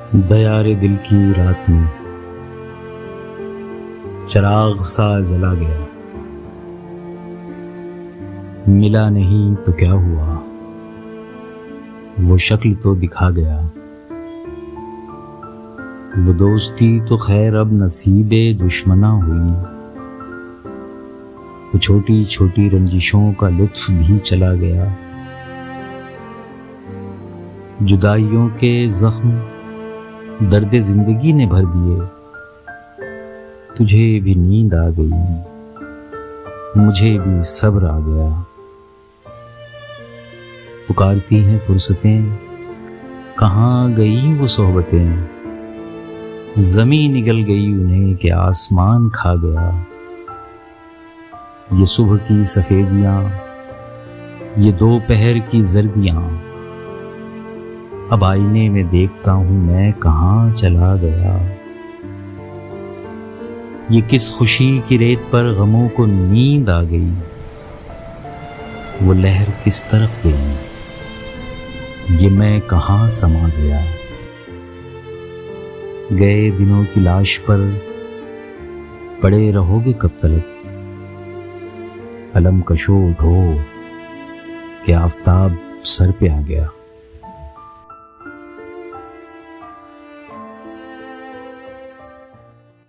दयारे दिल की रात में चिराग सा जला गया, मिला नहीं तो क्या हुआ, वो शक्ल तो दिखा गया। वो दोस्ती तो खैर अब नसीबे दुश्मना हुई, वो छोटी छोटी रंजिशों का लुत्फ भी चला गया। जुदाइयों के जख्म दर्द जिंदगी ने भर दिए, तुझे भी नींद आ गई, मुझे भी सब्र आ गया। पुकारती हैं फुर्सतें, कहाँ गई वो सोहबतें, ज़मीं निगल गई उन्हें कि आसमान खा गया। ये सुबह की सफ़ेदियाँ, ये दोपहर की जर्दियाँ, अब आईने में देखता हूँ मैं कहाँ चला गया। ये किस खुशी की रेत पर गमों को नींद आ गई, वो लहर किस तरफ गई, ये मैं कहाँ समा गया। गए दिनों की लाश पर पड़े रहोगे कब तलक, अलम कशो उठो कि आफताब सर पे आ गया।